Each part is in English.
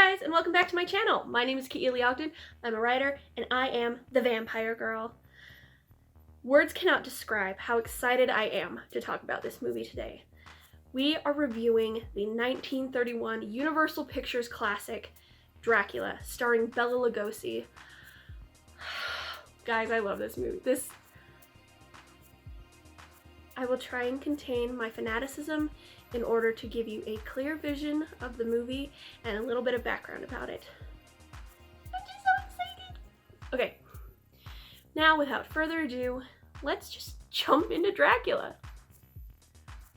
guys, and welcome back to my channel. My name is Keely Ogden. I'm a writer, and I am the Vampire Girl. Words cannot describe how excited I am to talk about this movie today. We are reviewing the 1931 Universal Pictures classic, Dracula, starring Bela Lugosi. Guys, I love this movie. I will try and contain my fanaticism in order to give you a clear vision of the movie and a little bit of background about it. I'm just so excited! Okay, now without further ado, let's just jump into Dracula.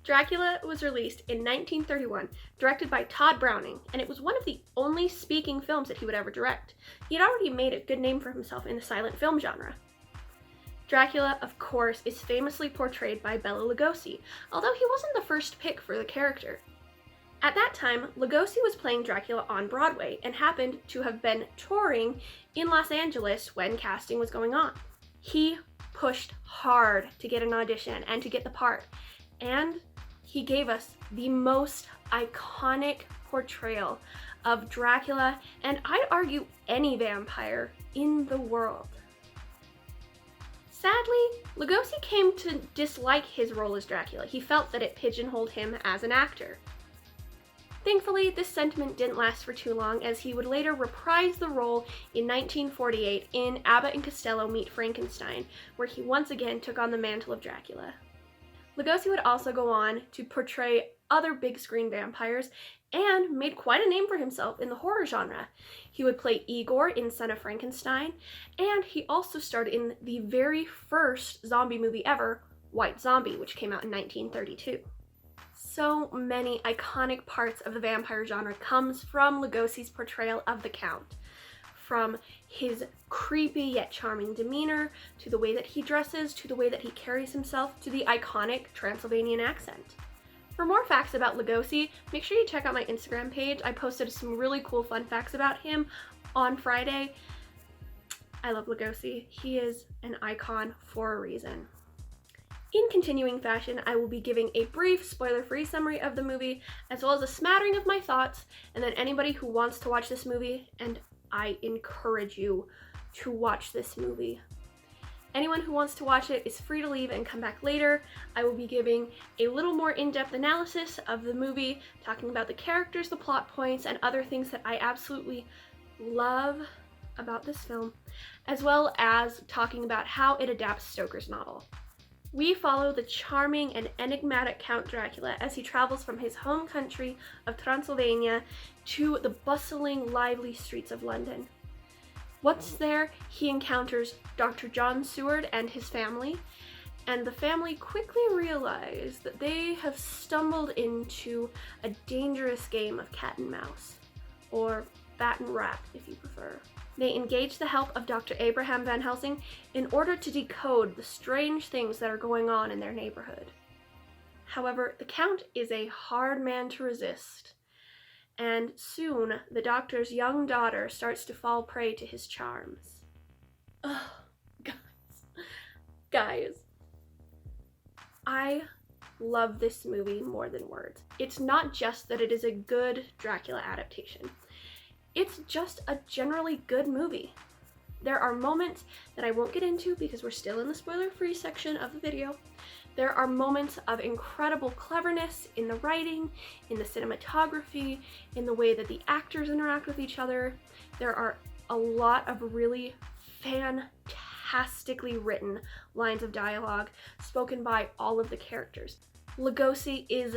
Dracula was released in 1931, directed by Tod Browning, and it was one of the only speaking films that he would ever direct. He had already made a good name for himself in the silent film genre. Dracula, of course, is famously portrayed by Bela Lugosi, although he wasn't the first pick for the character. At that time, Lugosi was playing Dracula on Broadway and happened to have been touring in Los Angeles when casting was going on. He pushed hard to get an audition and to get the part, and he gave us the most iconic portrayal of Dracula, and I'd argue any vampire in the world. Sadly, Lugosi came to dislike his role as Dracula. He felt that it pigeonholed him as an actor. Thankfully, this sentiment didn't last for too long, as he would later reprise the role in 1948 in Abbott and Costello Meet Frankenstein, where he once again took on the mantle of Dracula. Lugosi would also go on to portray other big screen vampires and made quite a name for himself in the horror genre. He would play Igor in Son of Frankenstein, and he also starred in the very first zombie movie ever, White Zombie, which came out in 1932. So many iconic parts of the vampire genre comes from Lugosi's portrayal of the Count. From his creepy yet charming demeanor, to the way that he dresses, to the way that he carries himself, to the iconic Transylvanian accent. For more facts about Lugosi, make sure you check out my Instagram page. I posted some really cool fun facts about him on Friday. I love Lugosi. He is an icon for a reason. In continuing fashion, I will be giving a brief, spoiler-free summary of the movie, as well as a smattering of my thoughts, and then anybody who wants to watch this movie, and I encourage you to watch this movie. Anyone who wants to watch it is free to leave and come back later. I will be giving a little more in-depth analysis of the movie, talking about the characters, the plot points, and other things that I absolutely love about this film, as well as talking about how it adapts Stoker's novel. We follow the charming and enigmatic Count Dracula as he travels from his home country of Transylvania to the bustling, lively streets of London. Once there, he encounters Dr. John Seward and his family, and the family quickly realize that they have stumbled into a dangerous game of cat and mouse, or bat and rat if you prefer. They engage the help of Dr. Abraham Van Helsing in order to decode the strange things that are going on in their neighborhood. However, the Count is a hard man to resist, and soon the doctor's young daughter starts to fall prey to his charms. Oh, guys, I love this movie more than words. It's not just that it is a good Dracula adaptation. It's just a generally good movie. There are moments that I won't get into because we're still in the spoiler-free section of the video. There are moments of incredible cleverness in the writing, in the cinematography, in the way that the actors interact with each other. There are a lot of really fantastically written lines of dialogue spoken by all of the characters. Lugosi is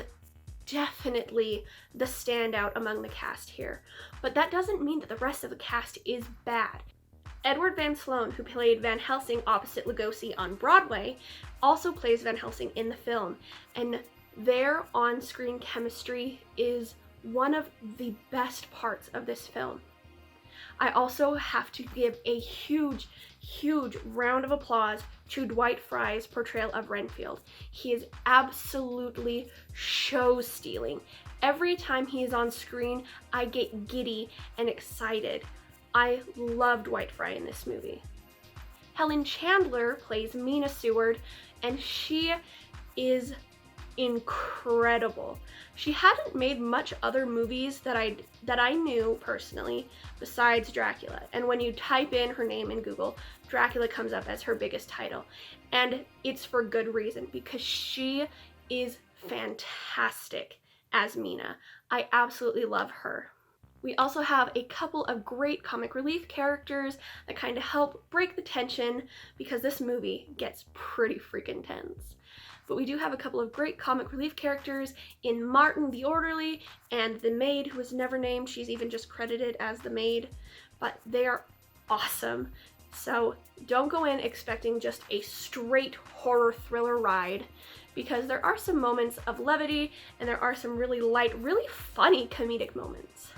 definitely the standout among the cast here, but that doesn't mean that the rest of the cast is bad. Edward Van Sloan, who played Van Helsing opposite Lugosi on Broadway, also plays Van Helsing in the film, and their on-screen chemistry is one of the best parts of this film. I also have to give a huge round of applause to Dwight Frye's portrayal of Renfield. He is absolutely show-stealing. Every time he is on screen, I get giddy and excited. I love Dwight Frye in this movie. Helen Chandler plays Mina Seward, and she is incredible. She hadn't made much other movies that I knew personally besides Dracula. And when you type in her name in Google, Dracula comes up as her biggest title. And it's for good reason, because she is fantastic as Mina. I absolutely love her. We also have a couple of great comic relief characters that kind of help break the tension, because this movie gets pretty freaking tense. But we do have a couple of great comic relief characters in Martin the Orderly and the maid, who was never named. She's even just credited as the maid, but they are awesome. So don't go in expecting just a straight horror thriller ride, because there are some moments of levity and there are some really light, really funny comedic moments.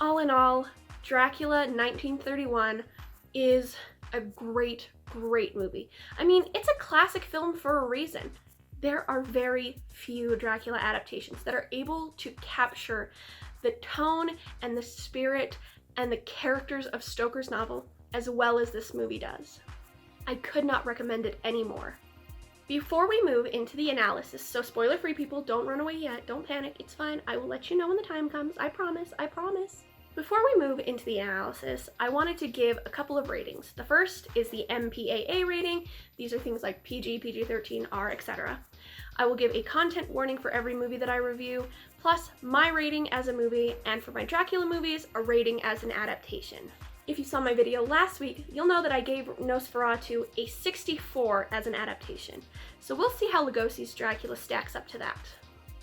All in all, Dracula 1931 is a great movie. I mean, it's a classic film for a reason. There are very few Dracula adaptations that are able to capture the tone and the spirit and the characters of Stoker's novel as well as this movie does. I could not recommend it anymore. Before we move into the analysis, so spoiler-free people, don't run away yet, don't panic, it's fine, I will let you know when the time comes, I promise. Before we move into the analysis, I wanted to give a couple of ratings. The first is the MPAA rating. These are things like PG, PG-13, R, etc. I will give a content warning for every movie that I review, plus my rating as a movie, and for my Dracula movies, a rating as an adaptation. If you saw my video last week, you'll know that I gave Nosferatu a 64 as an adaptation. So we'll see how Lugosi's Dracula stacks up to that.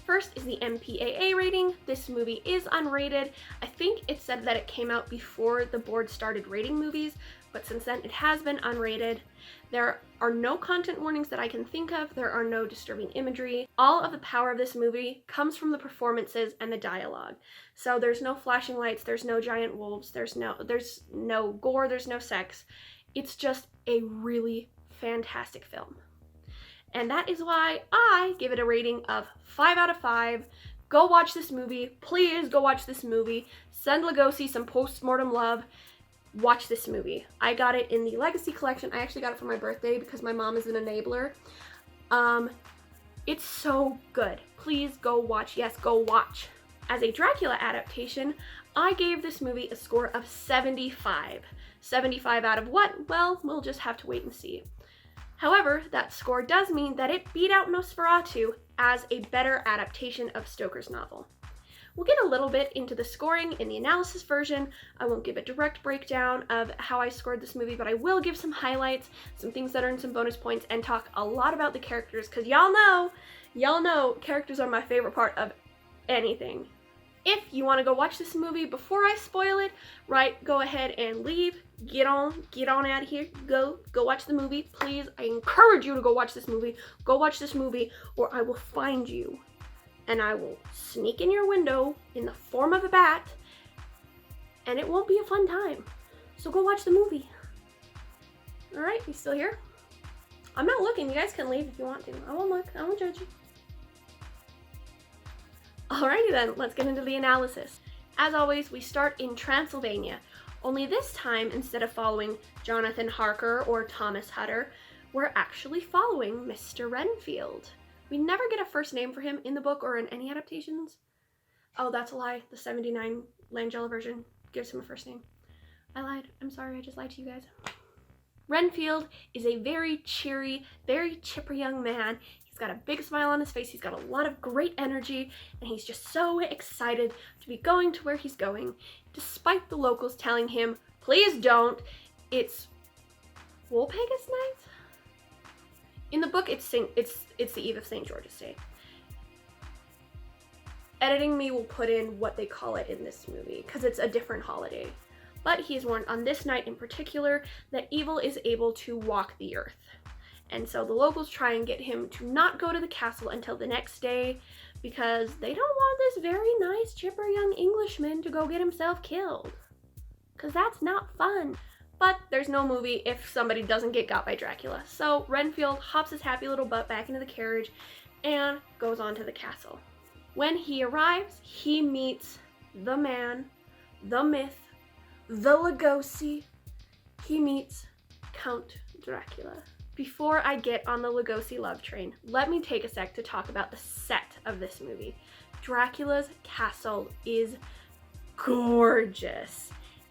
First is the MPAA rating. This movie is unrated. I think it said that it came out before the board started rating movies, but since then it has been unrated. There are no content warnings that I can think of. There are no disturbing imagery. All of the power of this movie comes from the performances and the dialogue. So there's no flashing lights, there's no giant wolves, there's no gore, there's no sex. It's just a really fantastic film. And that is why I give it a rating of 5 out of 5. Go watch this movie. Please go watch this movie. Send Lugosi some post-mortem love. Watch this movie. I got it in the Legacy Collection. I actually got it for my birthday because my mom is an enabler. It's so good. Please go watch. Yes, go watch. As a Dracula adaptation, I gave this movie a score of 75. 75 out of what? Well, we'll just have to wait and see. However, that score does mean that it beat out Nosferatu as a better adaptation of Stoker's novel. We'll get a little bit into the scoring in the analysis version. I won't give a direct breakdown of how I scored this movie, but I will give some highlights, some things that earn some bonus points, and talk a lot about the characters, because y'all know characters are my favorite part of anything. If you want to go watch this movie before I spoil it, right, go ahead and leave. Get on out of here. Go watch the movie. Please, I encourage you to go watch this movie. Go watch this movie, or I will find you. And I will sneak in your window in the form of a bat, and it won't be a fun time. So go watch the movie. Alright, you still here? I'm not looking. You guys can leave if you want to. I won't look. I won't judge you. Alrighty then, let's get into the analysis. As always, we start in Transylvania, only this time, instead of following Jonathan Harker or Thomas Hutter, we're actually following Mr. Renfield. We never get a first name for him in the book or in any adaptations. Oh, that's a lie. The 79 Langella version gives him a first name. I lied. I'm sorry, I just lied to you guys. Renfield is a very cheery, very chipper young man. He's got a big smile on his face, he's got a lot of great energy, and he's just so excited to be going to where he's going, despite the locals telling him, please don't, it's Walpurgis Night? In the book, it's the eve of St. George's Day. Editing me will put in what they call it in this movie, because it's a different holiday. But he is warned on this night in particular that evil is able to walk the earth. And so the locals try and get him to not go to the castle until the next day, because they don't want this very nice, chipper young Englishman to go get himself killed. Because that's not fun. But there's no movie if somebody doesn't get got by Dracula. So Renfield hops his happy little butt back into the carriage and goes on to the castle. When he arrives, he meets the man, the myth, the Lugosi. He meets Count Dracula. Before I get on the Lugosi love train, let me take a sec to talk about the set of this movie. Dracula's castle is gorgeous.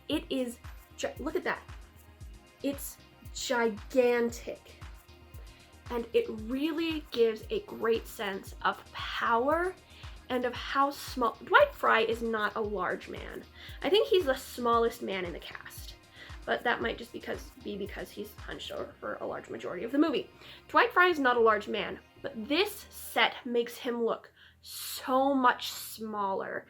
It is, look at that. It's gigantic. And it really gives a great sense of power and of how small. Dwight Frye is not a large man. I think he's the smallest man in the cast, but that might just be because he's hunched over for a large majority of the movie. Dwight Frye is not a large man, but this set makes him look so much smaller,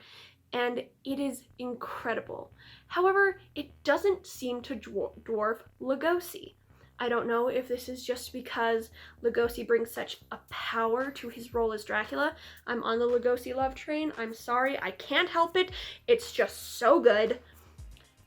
and it is incredible. However, it doesn't seem to dwarf Lugosi. I don't know if this is just because Lugosi brings such a power to his role as Dracula. I'm on the Lugosi love train. I'm sorry, I can't help it. It's just so good.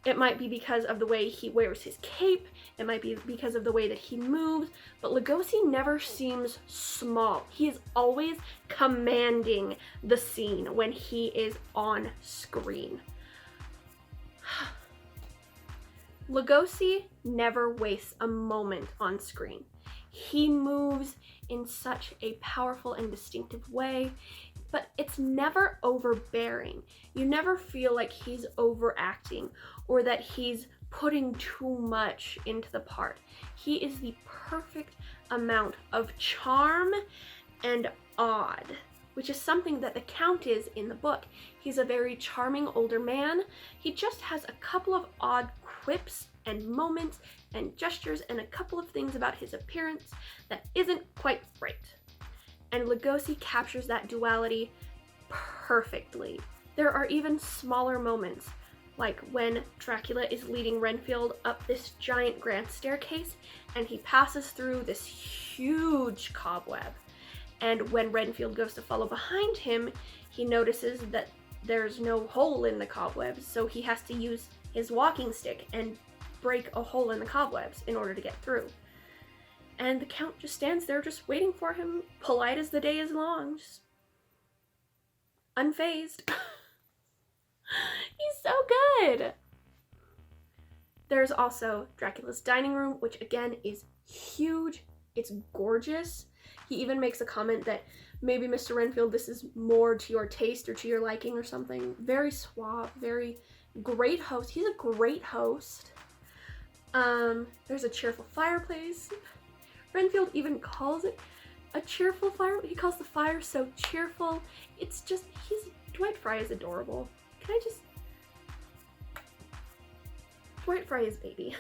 It might be because of the way he wears his cape. It might be because of the way that he moves. But Lugosi never seems small. He is always commanding the scene when he is on screen. Lugosi never wastes a moment on screen. He moves in such a powerful and distinctive way, but it's never overbearing. You never feel like he's overacting or that he's putting too much into the part. He is the perfect amount of charm and odd, which is something that the Count is in the book. He's a very charming older man. He just has a couple of odd quips and moments and gestures and a couple of things about his appearance that isn't quite right. And Lugosi captures that duality perfectly. There are even smaller moments, like when Dracula is leading Renfield up this giant grand staircase and he passes through this huge cobweb. And when Renfield goes to follow behind him, he notices that there's no hole in the cobwebs, so he has to use his walking stick and break a hole in the cobwebs in order to get through. And the Count just stands there just waiting for him, polite as the day is long, just unfazed. He's so good! There's also Dracula's dining room, which again is huge. It's gorgeous. He even makes a comment that maybe, Mr. Renfield, this is more to your taste or to your liking or something. Very suave, very great host. He's a great host. There's a cheerful fireplace. Renfield even calls it a cheerful fire. He calls the fire so cheerful. It's just, Dwight Frye is adorable. Can I just... Dwight Frye is baby.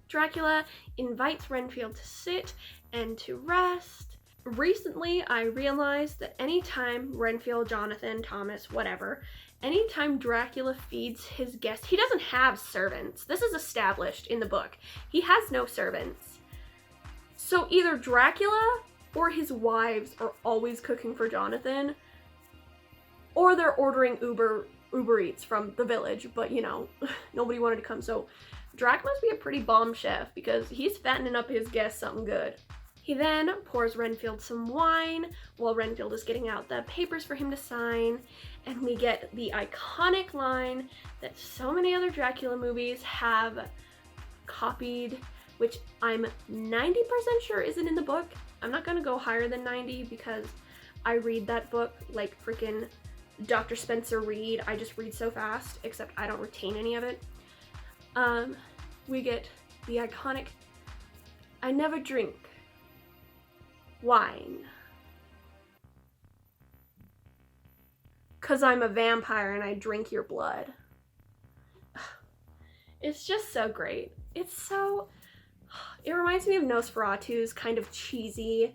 Dracula invites Renfield to sit and to rest. Recently, I realized that anytime Renfield, Jonathan, Thomas, whatever, anytime Dracula feeds his guests, he doesn't have servants. This is established in the book. He has no servants. So either Dracula or his wives are always cooking for Jonathan, or they're ordering Uber Eats from the village, but you know, nobody wanted to come, so Drac must be a pretty bomb chef because he's fattening up his guests something good. He then pours Renfield some wine while Renfield is getting out the papers for him to sign, and we get the iconic line that so many other Dracula movies have copied, which I'm 90% sure isn't in the book. I'm not gonna go higher than 90 because I read that book like freaking Dr. Spencer Reed. I just read so fast, except I don't retain any of it. We get the iconic, "I never drink wine 'cause I'm a vampire and I drink your blood." It's just so great. It reminds me of Nosferatu's kind of cheesy,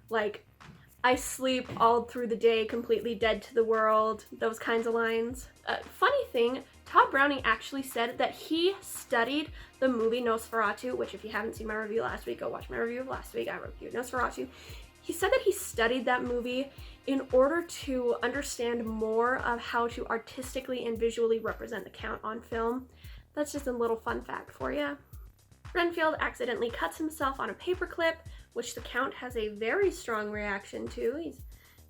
like, "I sleep all through the day, completely dead to the world," those kinds of lines. Funny thing, Tod Browning actually said that he studied the movie Nosferatu, which if you haven't seen my review last week, go watch my review of last week. I reviewed Nosferatu. He said that he studied that movie in order to understand more of how to artistically and visually represent the Count on film. That's just a little fun fact for you. Renfield accidentally cuts himself on a paperclip, which the Count has a very strong reaction to. He's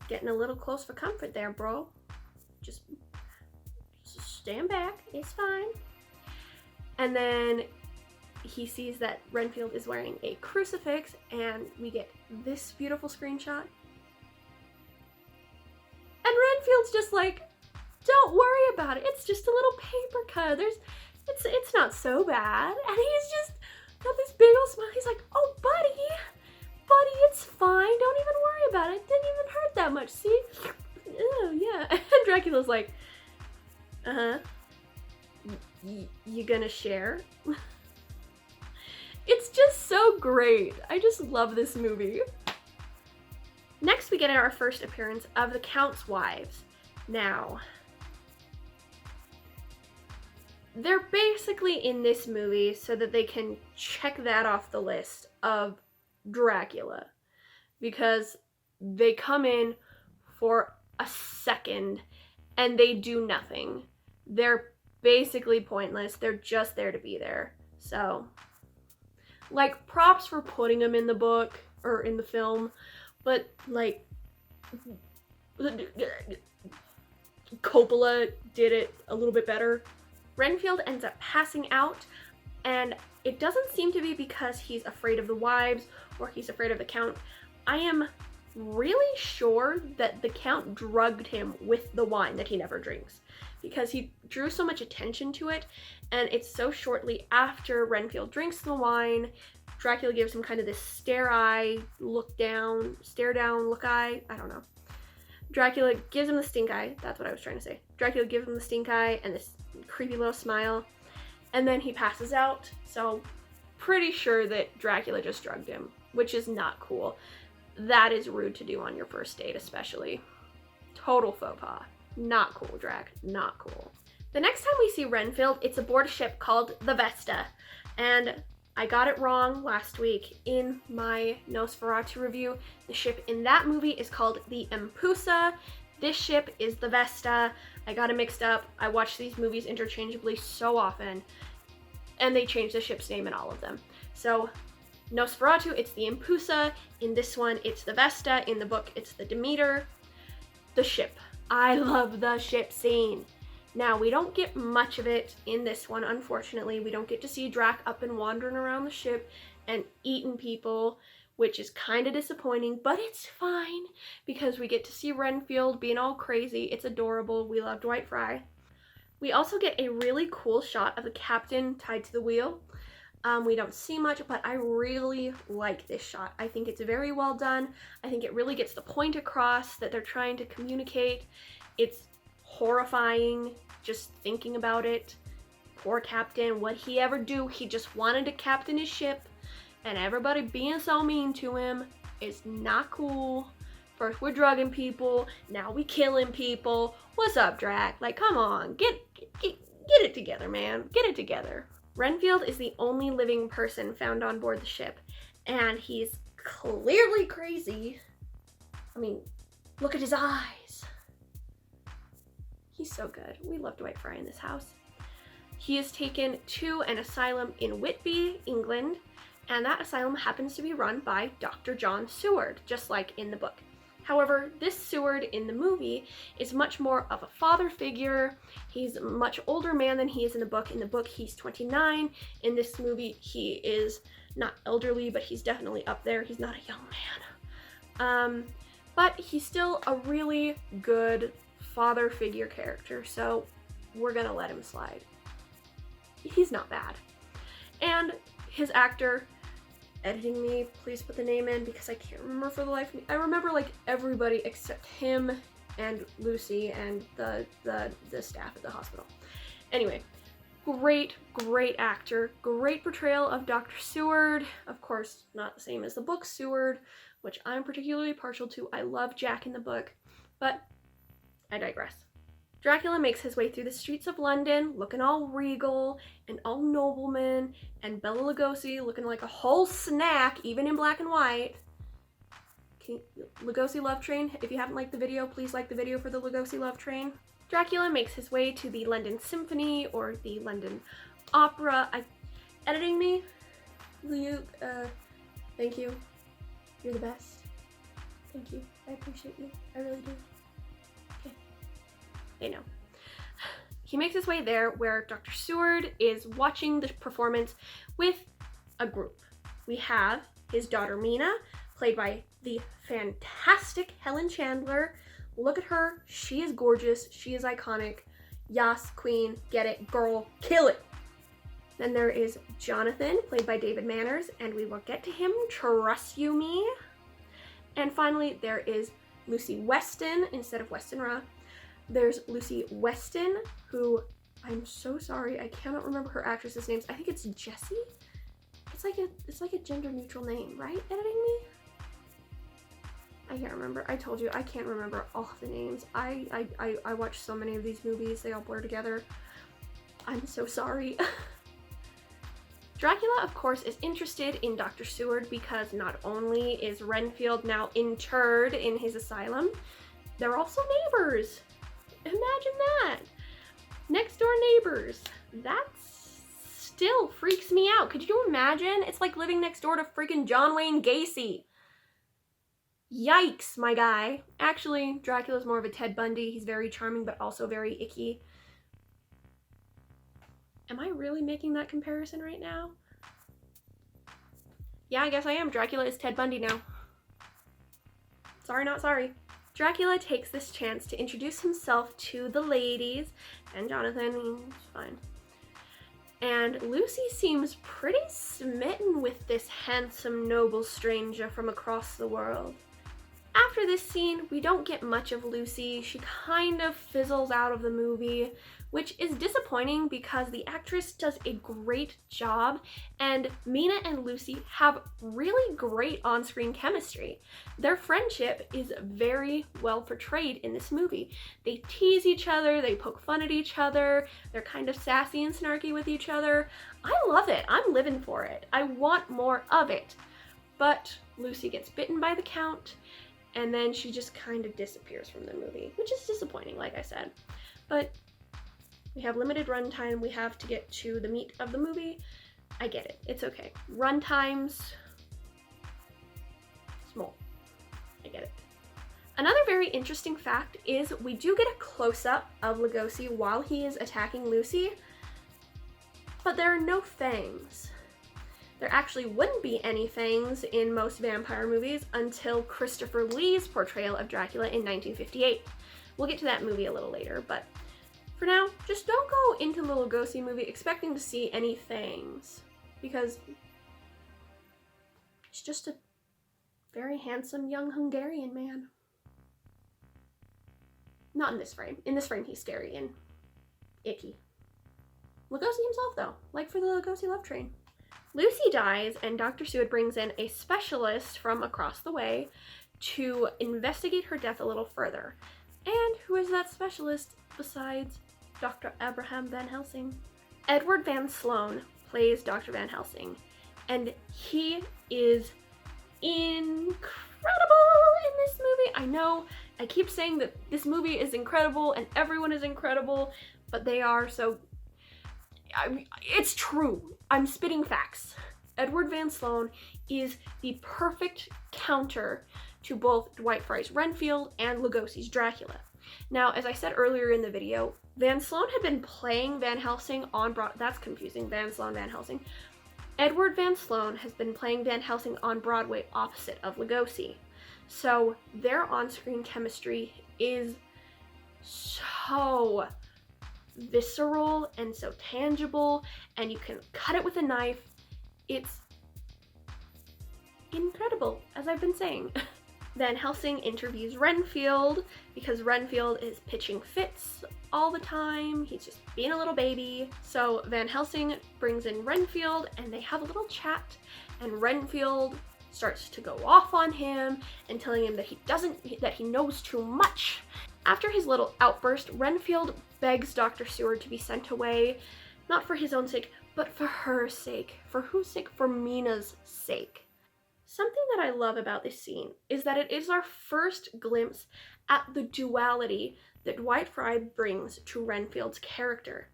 getting a little close for comfort there, bro. Just stand back, it's fine. And then he sees that Renfield is wearing a crucifix, and we get this beautiful screenshot. And Renfield's just like, don't worry about it. It's just a little paper cut. It's not so bad. And he's just got this big old smile. He's like, oh, buddy, it's fine. Don't even worry about it. It didn't even hurt that much. See? Oh, yeah. And Dracula's like, you gonna share? It's just so great. I just love this movie. Next, we get our first appearance of the Count's wives. Now, they're basically in this movie so that they can check that off the list of Dracula, because they come in for a second and they do nothing. They're basically pointless. They're just there to be there. So, like, props for putting them in the book or in the film, but like Coppola did it a little bit better. Renfield ends up passing out, and it doesn't seem to be because he's afraid of the wives or he's afraid of the Count. I am really sure that the Count drugged him with the wine that he never drinks, because he drew so much attention to it, and it's so shortly after Renfield drinks the wine, Dracula gives him kind of this stare eye, look down, stare down, look eye, I don't know. Dracula gives him the stink eye, that's what I was trying to say. Dracula gives him the stink eye and this creepy little smile, and then he passes out, so pretty sure that Dracula just drugged him, which is not cool. That is rude to do on your first date, especially. Total faux pas. Not cool, Drac. Not cool. The next time we see Renfield, it's aboard a ship called the Vesta, and I got it wrong last week in my Nosferatu review. The ship in that movie is called the Empusa. This ship is the Vesta. I got it mixed up. I watch these movies interchangeably so often, and they change the ship's name in all of them. So Nosferatu, it's the Empusa. In this one, it's the Vesta. In the book, it's the Demeter. The ship. I love the ship scene. Now, we don't get much of it in this one, unfortunately. We don't get to see Drac up and wandering around the ship and eating people, which is kind of disappointing, but it's fine because we get to see Renfield being all crazy. It's adorable. We love Dwight Frye. We also get a really cool shot of the captain tied to the wheel. We don't see much, but I really like this shot. I think it's very well done. I think it really gets the point across that they're trying to communicate. It's horrifying just thinking about it. Poor captain, what'd he ever do? He just wanted to captain his ship, and everybody being so mean to him is not cool. First we're drugging people, now we killing people. What's up, Drac? Like, come on, get it together, man. Get it together. Renfield is the only living person found on board the ship, and he's clearly crazy. I mean, look at his eyes. He's so good. We love Dwight Frye in this house. He is taken to an asylum in Whitby, England, and that asylum happens to be run by Dr. John Seward, just like in the book. However, this Seward in the movie is much more of a father figure. He's a much older man than he is in the book. In the book, he's 29. In this movie, he is not elderly, but he's definitely up there. He's not a young man. But he's still a really good father figure character, so we're gonna let him slide. He's not bad. And his actor, editing me, please put the name in because I can't remember for the life of me. I remember like everybody except him and Lucy and the staff at the hospital. Anyway, great actor, great portrayal of Dr. Seward. Of course, not the same as the book Seward, which I'm particularly partial to. I love Jack in the book, but I digress. Dracula makes his way through the streets of London, looking all regal and all nobleman, and Bela Lugosi looking like a whole snack, even in black and white. Lugosi Love Train, if you haven't liked the video, please like the video for the Lugosi Love Train. Dracula makes his way to the London Symphony, or the London Opera. Editing me? Will you, thank you. You're the best. Thank you. I appreciate you. I really do. Okay. They know. He makes his way there where Dr. Seward is watching the performance with a group. We have his daughter Mina, played by the fantastic Helen Chandler. Look at her, she is gorgeous, she is iconic. Yas, queen, get it, girl, kill it. Then there is Jonathan, played by David Manners, and we will get to him, trust you me. And finally, there is Lucy Weston instead of Westonra. There's Lucy Weston, who, I'm so sorry, I cannot remember her actress's names. I think it's Jessie? It's like a gender neutral name, right? Editing me? I can't remember. I told you, I can't remember all of the names. I watch so many of these movies, they all blur together. I'm so sorry. Dracula, of course, is interested in Dr. Seward because not only is Renfield now interred in his asylum, they're also neighbors. Imagine that. Next door neighbors. That still freaks me out. Could you imagine? It's like living next door to freaking John Wayne Gacy. Yikes, my guy. Actually, Dracula's more of a Ted Bundy. He's very charming, but also very icky. Am I really making that comparison right now? Yeah, I guess I am. Dracula is Ted Bundy now. Sorry, not sorry. Dracula takes this chance to introduce himself to the ladies, and Jonathan, he's fine. And Lucy seems pretty smitten with this handsome, noble stranger from across the world. After this scene, we don't get much of Lucy. She kind of fizzles out of the movie, which is disappointing because the actress does a great job, and Mina and Lucy have really great on-screen chemistry. Their friendship is very well portrayed in this movie. They tease each other, they poke fun at each other, they're kind of sassy and snarky with each other. I love it. I'm living for it. I want more of it. But Lucy gets bitten by the Count, and then she just kind of disappears from the movie, which is disappointing, like I said. But we have limited runtime. We have to get to the meat of the movie. I get it. It's okay. Runtimes, small. I get it. Another very interesting fact is we do get a close-up of Lugosi while he is attacking Lucy, but there are no fangs. There actually wouldn't be any fangs in most vampire movies until Christopher Lee's portrayal of Dracula in 1958. We'll get to that movie a little later, but for now, just don't go into the Lugosi movie expecting to see any fangs, because he's just a very handsome young Hungarian man. Not in this frame. In this frame, he's scary and icky. Lugosi himself, though, like for the Lugosi love train. Lucy dies, and Dr. Seward brings in a specialist from across the way to investigate her death a little further. And who is that specialist besides Dr. Abraham Van Helsing? Edward Van Sloan plays Dr. Van Helsing, and he is incredible in this movie. I know I keep saying that this movie is incredible and everyone is incredible, but they are, so it's true. I'm spitting facts. Edward Van Sloan is the perfect counter to both Dwight Frye's Renfield and Lugosi's Dracula. Now, as I said earlier in the video, Van Sloan had been playing Van Helsing on that's confusing, Van Sloan, Van Helsing. Edward Van Sloan has been playing Van Helsing on Broadway opposite of Lugosi. So their on-screen chemistry is so visceral and so tangible, and you can cut it with a knife. It's incredible, as I've been saying. Van Helsing interviews Renfield because Renfield is pitching fits all the time. He's just being a little baby. So Van Helsing brings in Renfield and they have a little chat, and Renfield starts to go off on him and telling him that he knows too much. After his little outburst, Renfield begs Dr. Seward to be sent away, not for his own sake, but for her sake. For whose sake? For Mina's sake. Something that I love about this scene is that it is our first glimpse at the duality that Dwight Frye brings to Renfield's character.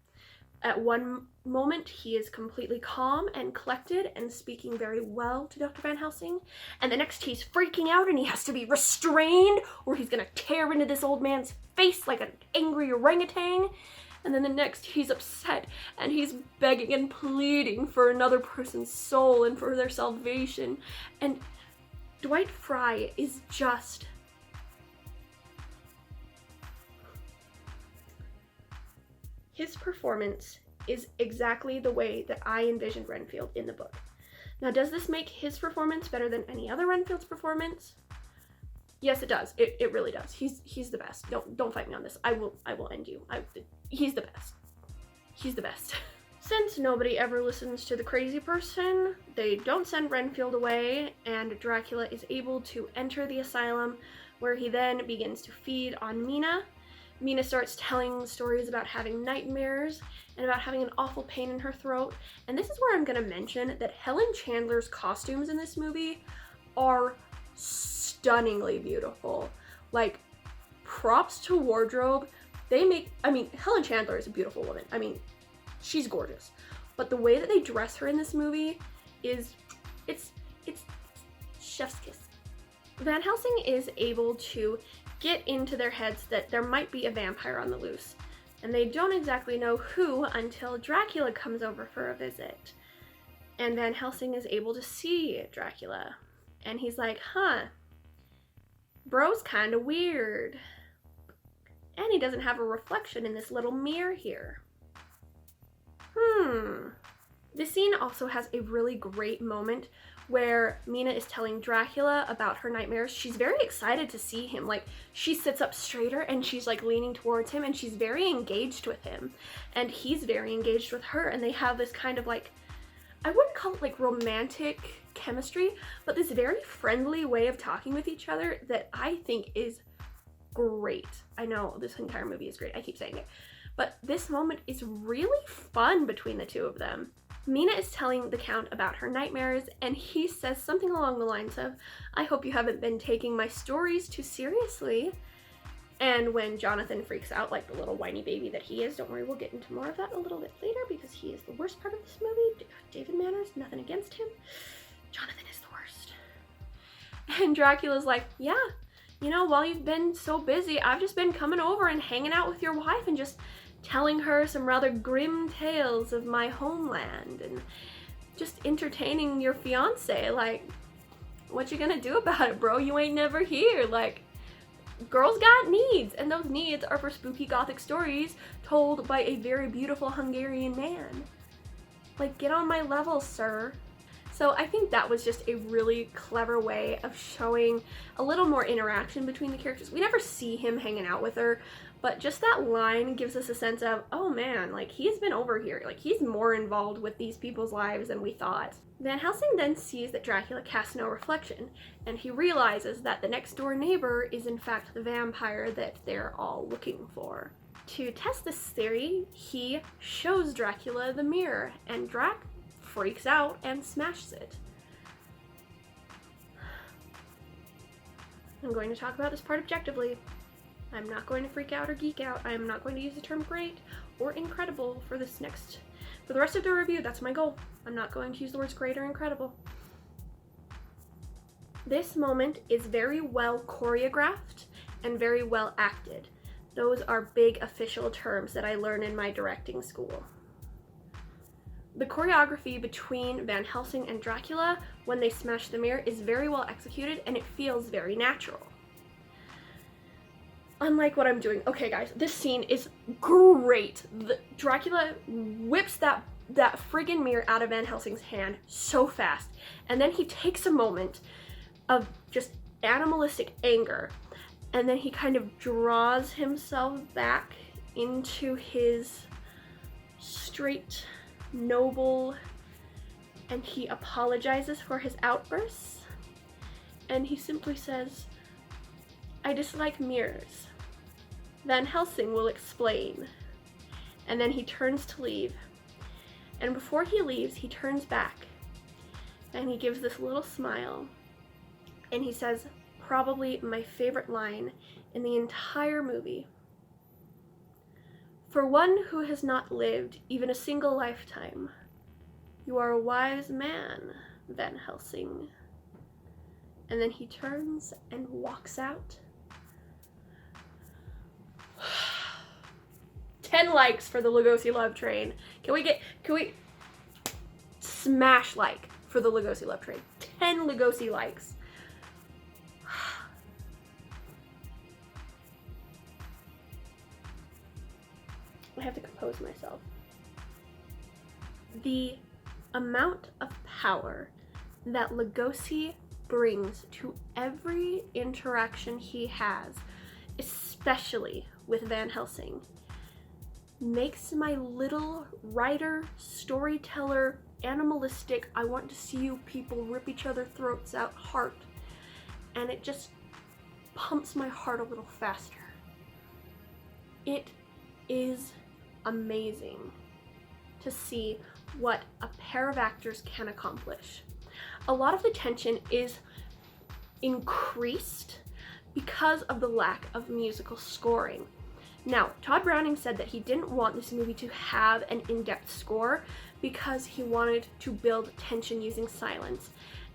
At one moment, he is completely calm and collected and speaking very well to Dr. Van Helsing, and the next he's freaking out and he has to be restrained or he's gonna tear into this old man's face like an angry orangutan. And then the next, he's upset and he's begging and pleading for another person's soul and for their salvation. And Dwight Frye is just... His performance is exactly the way that I envisioned Renfield in the book. Now, does this make his performance better than any other Renfield's performance? Yes, it does. It really does. He's the best. Don't fight me on this. I will end you. He's the best. He's the best. Since nobody ever listens to the crazy person, they don't send Renfield away, and Dracula is able to enter the asylum, where he then begins to feed on Mina. Mina starts telling stories about having nightmares and about having an awful pain in her throat. And this is where I'm going to mention that Helen Chandler's costumes in this movie are stunningly beautiful. Like, props to wardrobe. Helen Chandler is a beautiful woman. I mean, she's gorgeous. But the way that they dress her in this movie it's chef's kiss. Van Helsing is able to get into their heads that there might be a vampire on the loose, and they don't exactly know who until Dracula comes over for a visit. And Van Helsing is able to see Dracula, and he's like, bro's kinda weird. And he doesn't have a reflection in this little mirror here. This scene also has a really great moment where Mina is telling Dracula about her nightmares. She's very excited to see him. Like, she sits up straighter and she's like leaning towards him, and she's very engaged with him. And he's very engaged with her, and they have this kind of like, I wouldn't call it like romantic chemistry, but this very friendly way of talking with each other that I think is great. I know this entire movie is great. I keep saying it. But this moment is really fun between the two of them. Mina is telling the Count about her nightmares, and he says something along the lines of, I hope you haven't been taking my stories too seriously. And when Jonathan freaks out like the little whiny baby that he is, don't worry, we'll get into more of that a little bit later because he is the worst part of this movie. David Manners, nothing against him. Jonathan is the worst. And Dracula's like, yeah, you know, while you've been so busy, I've just been coming over and hanging out with your wife and just telling her some rather grim tales of my homeland and just entertaining your fiance. Like, what you gonna do about it, bro? You ain't never here. Like, girls got needs, and those needs are for spooky gothic stories told by a very beautiful Hungarian man. Like, get on my level, sir. So I think that was just a really clever way of showing a little more interaction between the characters. We never see him hanging out with her, but just that line gives us a sense of, oh man, like, he's been over here. Like, he's more involved with these people's lives than we thought. Van Helsing then sees that Dracula casts no reflection, and he realizes that the next door neighbor is in fact the vampire that they're all looking for. To test this theory, he shows Dracula the mirror, and Drac freaks out and smashes it. I'm going to talk about this part objectively. I'm not going to freak out or geek out. I am not going to use the term great or incredible for the rest of the review. That's my goal. I'm not going to use the words great or incredible. This moment is very well choreographed and very well acted. Those are big official terms that I learn in my directing school. The choreography between Van Helsing and Dracula when they smash the mirror is very well executed, and it feels very natural. Unlike what I'm doing. Okay guys, this scene is great. Dracula whips that friggin' mirror out of Van Helsing's hand so fast, and then he takes a moment of just animalistic anger, and then he kind of draws himself back into his straight, noble, and he apologizes for his outbursts, and he simply says, I dislike mirrors. Van Helsing will explain. And then he turns to leave. And before he leaves, he turns back and he gives this little smile. And he says, probably my favorite line in the entire movie. For one who has not lived even a single lifetime, you are a wise man, Van Helsing. And then he turns and walks out. 10 likes for the Lugosi love train. Can we smash like for the Lugosi love train? 10 Lugosi likes. I have to compose myself. The amount of power that Lugosi brings to every interaction he has, especially with Van Helsing, makes my little writer, storyteller, animalistic, I want to see you people rip each other throats out heart, and it just pumps my heart a little faster. It is amazing to see what a pair of actors can accomplish. A lot of the tension is increased because of the lack of musical scoring. Now, Tod Browning said that he didn't want this movie to have an in-depth score because he wanted to build tension using silence.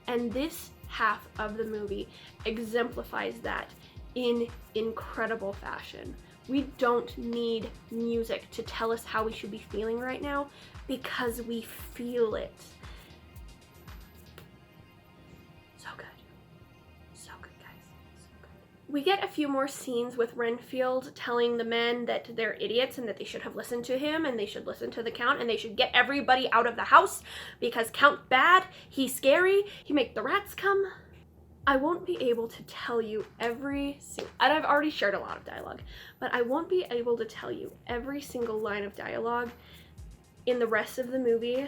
And this half of the movie exemplifies that in incredible fashion. We don't need music to tell us how we should be feeling right now because we feel it. So good. So good, guys. So good. We get a few more scenes with Renfield telling the men that they're idiots and that they should have listened to him and they should listen to the Count and they should get everybody out of the house because Count bad, he's scary, he make the rats come. I won't be able to tell you every single, and I've already shared a lot of dialogue, but I won't be able to tell you every single line of dialogue in the rest of the movie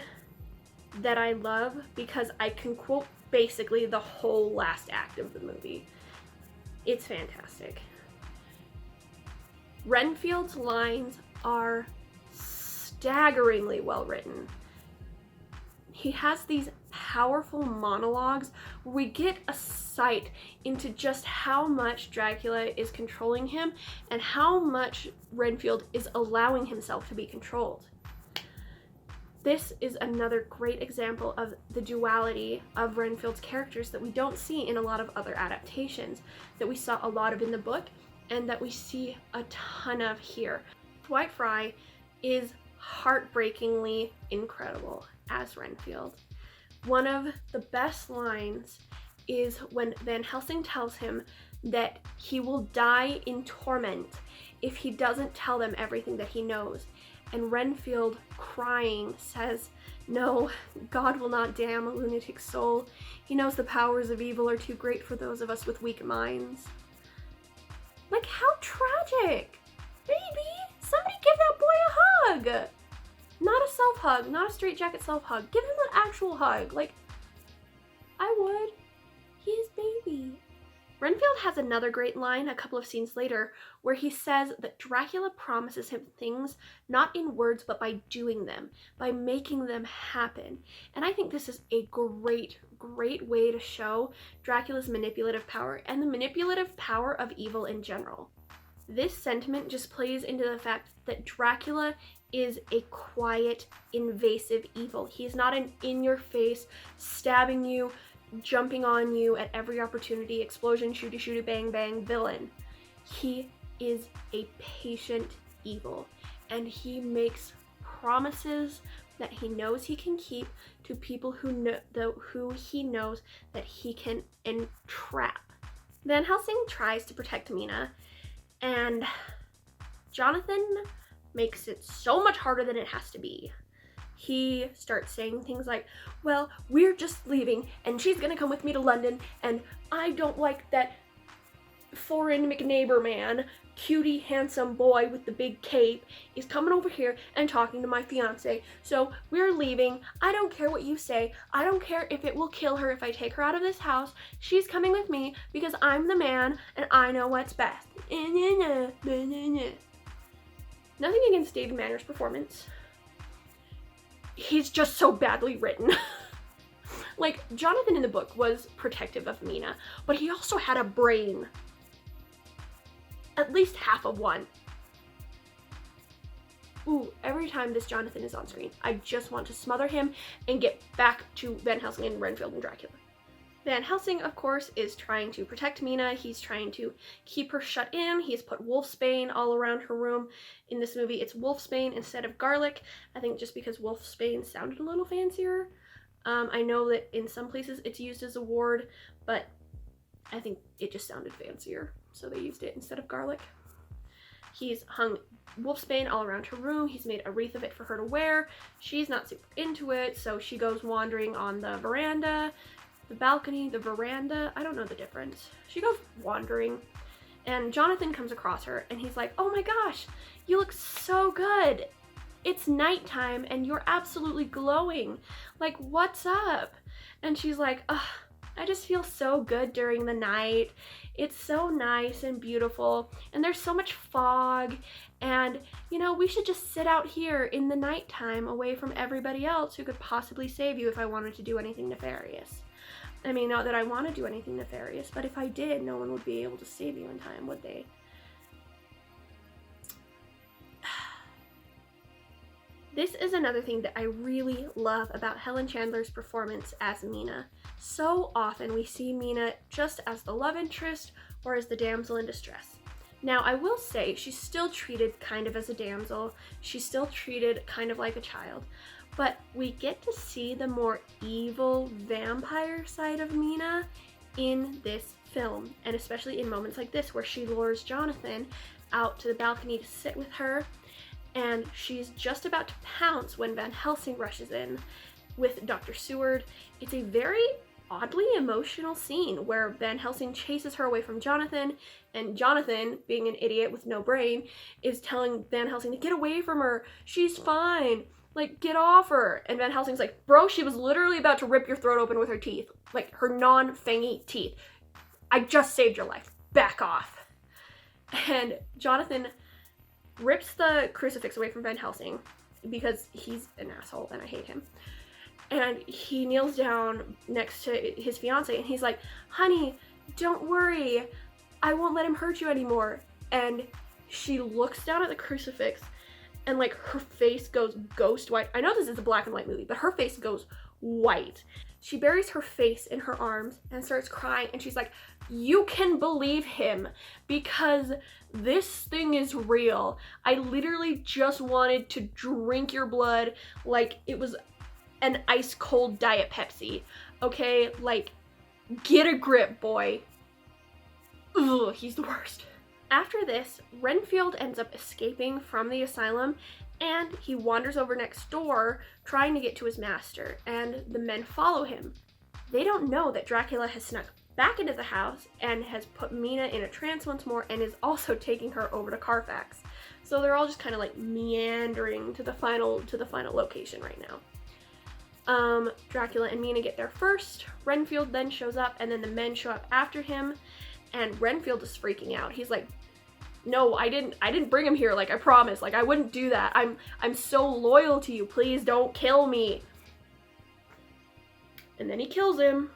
that I love because I can quote basically the whole last act of the movie. It's fantastic. Renfield's lines are staggeringly well written. He has these powerful monologues where we get a sight into just how much Dracula is controlling him and how much Renfield is allowing himself to be controlled. This is another great example of the duality of Renfield's characters that we don't see in a lot of other adaptations, that we saw a lot of in the book and that we see a ton of here. Dwight Frye is heartbreakingly incredible as Renfield. One of the best lines is when Van Helsing tells him that he will die in torment if he doesn't tell them everything that he knows. And Renfield, crying, says, "No, God will not damn a lunatic soul. He knows the powers of evil are too great for those of us with weak minds." Like, how tragic! Baby, somebody give that boy a hug! Not a self-hug, not a straitjacket self-hug. Give him an actual hug. Like, I would. He is baby. Renfield has another great line a couple of scenes later where he says that Dracula promises him things not in words but by doing them, by making them happen. And I think this is a great way to show Dracula's manipulative power and the manipulative power of evil in general. This sentiment just plays into the fact that Dracula is a quiet, invasive evil. He's not an in-your-face, stabbing you, jumping on you at every opportunity, explosion, shooty, bang, bang villain. He is a patient evil, and he makes promises that he knows he can keep to people who he knows that he can entrap. Van Helsing tries to protect Mina, and Jonathan makes it so much harder than it has to be. He starts saying things like, well, we're just leaving and she's gonna come with me to London and I don't like that foreign McNeighbor man, cutie handsome boy with the big cape, is coming over here and talking to my fiance. So we're leaving. I don't care what you say. I don't care if it will kill her if I take her out of this house. She's coming with me because I'm the man and I know what's best. Nothing against David Manner's performance. He's just so badly written. Like, Jonathan in the book was protective of Mina, but he also had a brain. At least half of one. Ooh, every time this Jonathan is on screen, I just want to smother him and get back to Van Helsing and Renfield and Dracula. Van Helsing, of course, is trying to protect Mina. He's trying to keep her shut in. He's put wolfsbane all around her room. In this movie, it's wolfsbane instead of garlic. I think just because wolfsbane sounded a little fancier. I know that in some places it's used as a ward, but I think it just sounded fancier, so they used it instead of garlic. He's hung wolfsbane all around her room. He's made a wreath of it for her to wear. She's not super into it, so she goes wandering on the veranda, the balcony, the veranda. I don't know the difference. She goes wandering, and Jonathan comes across her, and he's like, "Oh my gosh, you look so good. It's nighttime, and you're absolutely glowing. Like, what's up?" And she's like, "Ugh, I just feel so good during the night. It's so nice and beautiful, and there's so much fog, and, you know, we should just sit out here in the nighttime away from everybody else who could possibly save you if I wanted to do anything nefarious. I mean, not that I want to do anything nefarious, but if I did, no one would be able to save you in time, would they?" This is another thing that I really love about Helen Chandler's performance as Mina. So often we see Mina just as the love interest or as the damsel in distress. Now, I will say she's still treated kind of as a damsel. She's still treated kind of like a child. But we get to see the more evil vampire side of Mina in this film, and especially in moments like this where she lures Jonathan out to the balcony to sit with her, and she's just about to pounce when Van Helsing rushes in with Dr. Seward. It's a very oddly emotional scene where Van Helsing chases her away from Jonathan, and Jonathan, being an idiot with no brain, is telling Van Helsing to get away from her. She's fine. Like, get off her. And Van Helsing's like, "Bro, she was literally about to rip your throat open with her teeth. Like, her non-fangy teeth. I just saved your life. Back off." And Jonathan rips the crucifix away from Van Helsing because he's an asshole and I hate him. And he kneels down next to his fiance and he's like, "Honey, don't worry. I won't let him hurt you anymore." And she looks down at the crucifix and, like, her face goes ghost white. I know this is a black and white movie, but her face goes white. She buries her face in her arms and starts crying, and she's like, "You can believe him because this thing is real. I literally just wanted to drink your blood like it was an ice cold Diet Pepsi. Okay, like, get a grip, boy." Ugh, he's the worst. After this, Renfield ends up escaping from the asylum, and he wanders over next door trying to get to his master, and the men follow him. They don't know that Dracula has snuck back into the house and has put Mina in a trance once more and is also taking her over to Carfax. So they're all just kind of like meandering to the final location right now. Dracula and Mina get there first. Renfield then shows up, and then the men show up after him, and Renfield is freaking out. He's like, "No, I didn't bring him here, like, I promise. Like, I wouldn't do that. I'm so loyal to you. Please don't kill me." And then he kills him.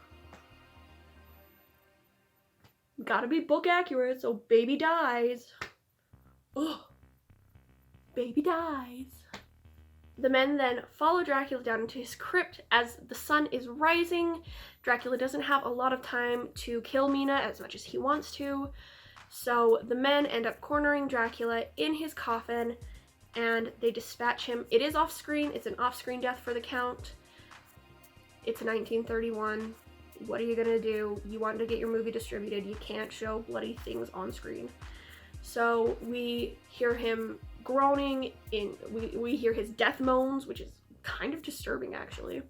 Gotta be book accurate, so baby dies. Ugh. Baby dies. The men then follow Dracula down into his crypt as the sun is rising. Dracula doesn't have a lot of time to kill Mina as much as he wants to, so the men end up cornering Dracula in his coffin, and they dispatch him. It is off-screen. It's an off-screen death for the Count. It's 1931. What are you gonna do? You want to get your movie distributed. You can't show bloody things on screen. So we hear him groaning, we hear his death moans, which is kind of disturbing, actually.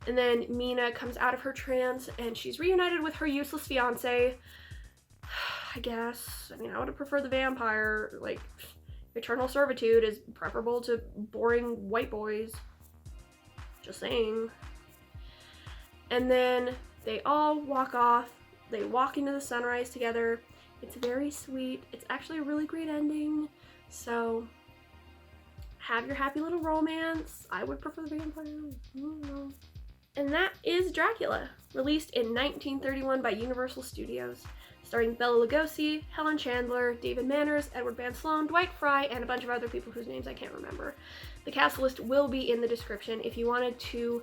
And then Mina comes out of her trance, and she's reunited with her useless fiance. I guess. I mean, I would have preferred the vampire. Like, eternal servitude is preferable to boring white boys. Just saying. And then they all walk off. They walk into the sunrise together. It's very sweet. It's actually a really great ending. So, have your happy little romance. I would prefer the vampire. I don't know. And that is Dracula, released in 1931 by Universal Studios, starring Bela Lugosi, Helen Chandler, David Manners, Edward Van Sloan, Dwight, Frye, and a bunch of other people whose names I can't remember. The cast list will be in the description if you wanted to,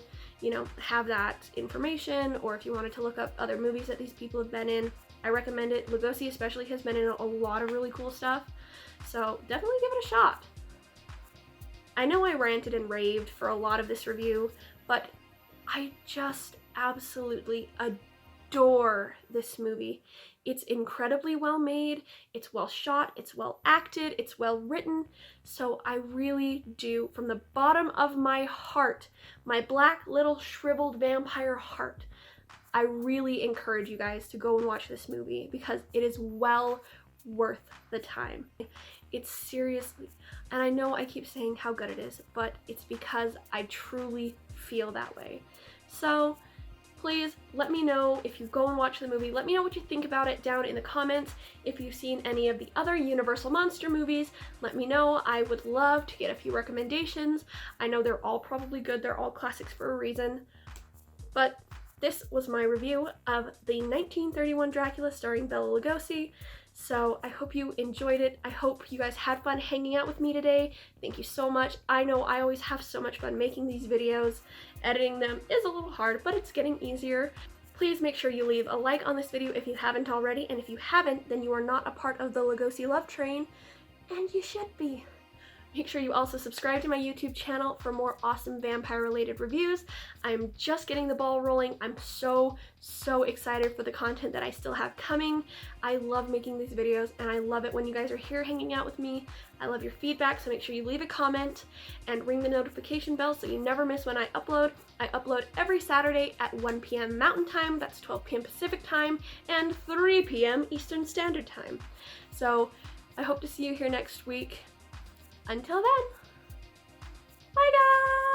have that information, or if you wanted to look up other movies that these people have been in. I recommend it. Lugosi especially has been in a lot of really cool stuff, so definitely give it a shot. I know I ranted and raved for a lot of this review, but I just absolutely adore this movie. It's incredibly well made, it's well shot, it's well acted, it's well written, so I really do, from the bottom of my heart, my black little shriveled vampire heart, I really encourage you guys to go and watch this movie because it is well worth the time. It's seriously, and I know I keep saying how good it is, but it's because I truly feel that way. So please let me know if you go and watch the movie. Let me know what you think about it down in the comments. If you've seen any of the other Universal Monster movies, let me know. I would love to get a few recommendations. I know they're all probably good. They're all classics for a reason. But this was my review of the 1931 Dracula starring Bela Lugosi. So I hope you enjoyed it. I hope you guys had fun hanging out with me today. Thank you so much. I know I always have so much fun making these videos. Editing them is a little hard, but it's getting easier. Please make sure you leave a like on this video if you haven't already, and if you haven't, then you are not a part of the Lugosi love train, and you should be. Make sure you also subscribe to my YouTube channel for more awesome vampire-related reviews. I'm just getting the ball rolling. I'm so excited for the content that I still have coming. I love making these videos, and I love it when you guys are here hanging out with me. I love your feedback, so make sure you leave a comment and ring the notification bell so you never miss when I upload. I upload every Saturday at 1 p.m. Mountain Time, that's 12 p.m. Pacific Time, and 3 p.m. Eastern Standard Time. So I hope to see you here next week. Until then, bye guys!